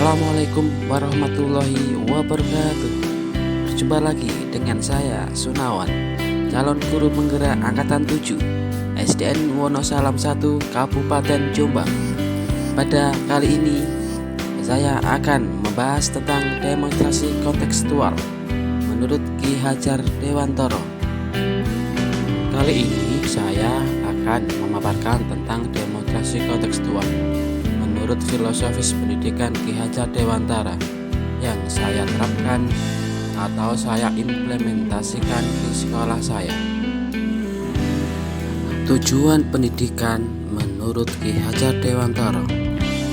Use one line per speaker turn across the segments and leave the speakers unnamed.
Assalamualaikum warahmatullahi wabarakatuh. Berjumpa lagi dengan saya Sunawan, calon guru penggerak angkatan 7 SDN Wonosalam 1 Kabupaten Jombang. Pada kali ini saya akan membahas tentang demonstrasi kontekstual menurut Ki Hajar Dewantara. Kali ini saya akan memaparkan tentang demonstrasi kontekstual menurut filosofis pendidikan Ki Hajar Dewantara yang saya terapkan atau saya implementasikan di sekolah saya. Tujuan pendidikan menurut Ki Hajar Dewantara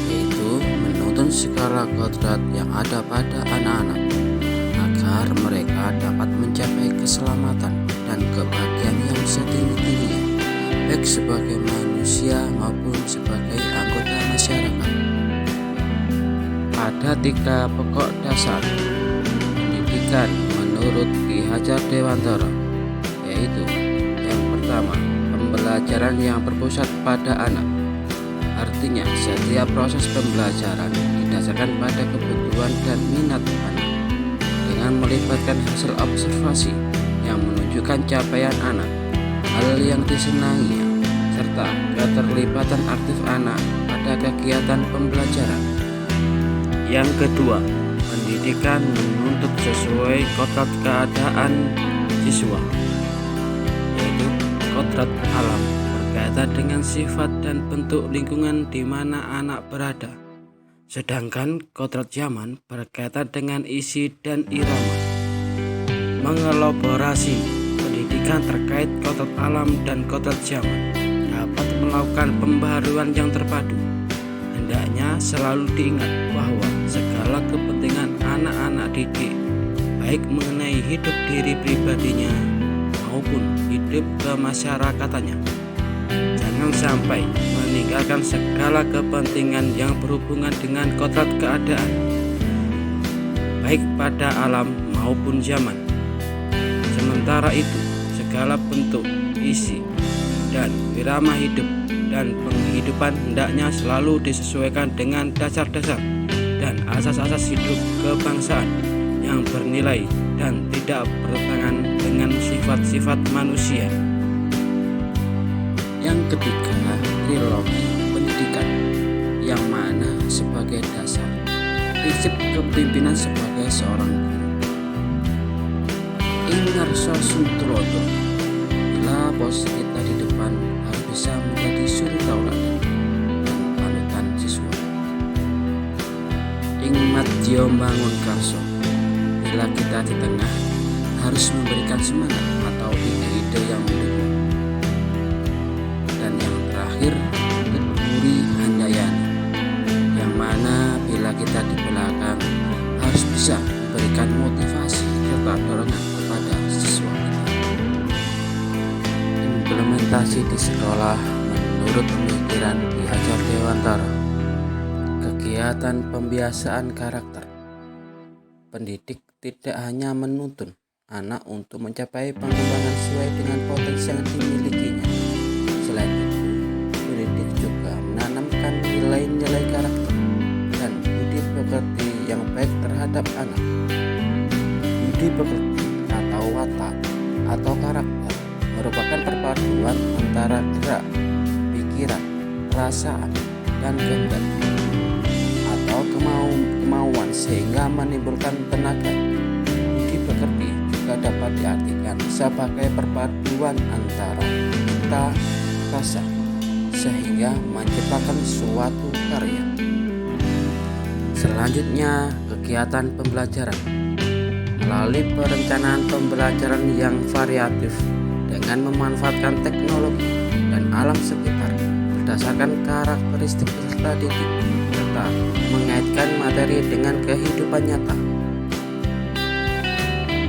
yaitu menuntun skala kodrat yang ada pada anak-anak agar mereka dapat mencapai keselamatan dan kebahagiaan yang setinggi-tingginya, baik sebagai manusia maupun sebagai anggota masyarakat. Ada 3 pokok dasar pendidikan menurut Ki Hajar Dewantara, yaitu yang pertama, pembelajaran yang berpusat pada anak. Artinya setiap proses pembelajaran didasarkan pada kebutuhan dan minat anak dengan melibatkan hasil observasi yang menunjukkan capaian anak, hal yang disenanginya, serta keterlibatan aktif anak pada kegiatan pembelajaran. Yang kedua, pendidikan menuntut sesuai kodrat keadaan siswa, yaitu kodrat alam berkaitan dengan sifat dan bentuk lingkungan di mana anak berada, sedangkan kodrat zaman berkaitan dengan isi dan irama. Mengelaborasi pendidikan terkait kodrat alam dan kodrat zaman dapat melakukan pembaharuan yang terpadu. Hendaknya selalu diingat bahwa segala kepentingan anak-anak didik, baik mengenai hidup diri pribadinya maupun hidup kemasярakatannya, jangan sampai meninggalkan segala kepentingan yang berhubungan dengan kodrat keadaan, baik pada alam maupun zaman. Sementara itu, segala bentuk, isi, dan irama hidup dan penghidupan hendaknya selalu disesuaikan dengan dasar-dasar dan asas-asas hidup kebangsaan yang bernilai dan tidak bertentangan dengan sifat-sifat manusia. Yang ketiga, trilogi pendidikan, yang mana sebagai dasar prinsip kepemimpinan sebagai seorang guru. Ingarso Suntulodo, bila posisi kita di depan harus bisa menjadi suri tauladan dan panutan siswa. Ingmat Dio Bangun Karso, bila kita di tengah harus memberikan semangat atau ide-ide yang mendukung. Dan yang terakhir, Muri Handayani, yang mana bila kita di belakang harus bisa memberikan motivasi serta dorongan kepada siswa kita. Implementasi di sekolah menurut pemikiran Ki Hajar Dewantara. Kegiatan pembiasaan karakter. Pendidik tidak hanya menuntun anak untuk mencapai pengembangan sesuai dengan potensi yang dimilikinya. Selain itu, pendidik juga menanamkan nilai-nilai karakter dan budi pekerti yang baik terhadap anak. Budi pekerti atau watak atau karakter merupakan perpaduan antara gerak, pikiran, perasaan, dan kehendak atau kemauan sehingga menimbulkan tenaga. Budi pekerti juga dapat diartikan sebagai perpaduan antara cita, rasa sehingga menciptakan suatu karya. Selanjutnya, kegiatan pembelajaran melalui perencanaan pembelajaran yang variatif dengan memanfaatkan teknologi dan alam sekitar berdasarkan karakteristik peserta didik serta mengaitkan materi dengan kehidupan nyata.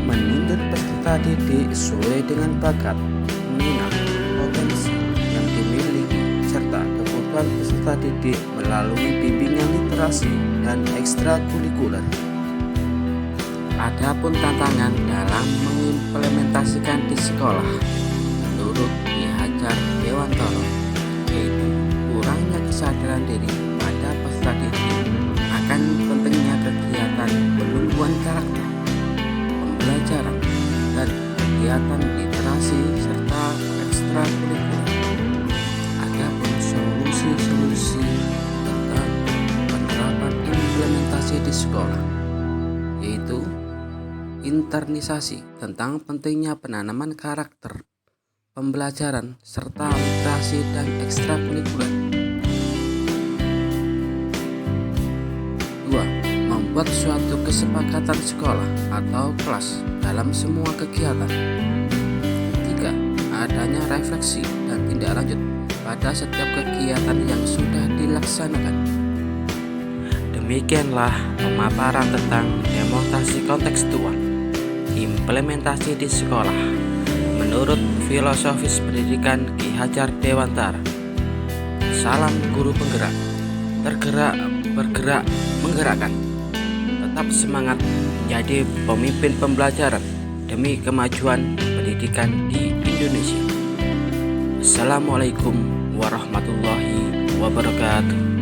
Menuntut peserta didik sesuai dengan bakat, minat, potensi yang dimiliki serta kebutuhan peserta didik melalui bimbingan literasi dan ekstrakurikuler. Adapun tantangan dalam mengimplementasikan di sekolah menurut Ki Hajar Dewantara yaitu kurangnya kesadaran diri pada peserta didik akan pentingnya pembelajaran dan kegiatan literasi serta ekstrakurikuler. Adapun solusi-solusi tentang penerapan implementasi di sekolah, yaitu internisasi tentang pentingnya penanaman karakter pembelajaran serta literasi dan ekstrakurikuler. 2. Membuat suatu kesepakatan sekolah atau kelas dalam semua kegiatan. 3. Adanya refleksi dan tindak lanjut pada setiap kegiatan yang sudah dilaksanakan. Demikianlah pemaparan tentang demonstrasi kontekstual implementasi di sekolah menurut filosofis pendidikan Ki Hajar Dewantara. Salam guru penggerak, tergerak, bergerak, menggerakkan. Tetap semangat menjadi pemimpin pembelajaran demi kemajuan pendidikan di Indonesia. Assalamualaikum warahmatullahi wabarakatuh.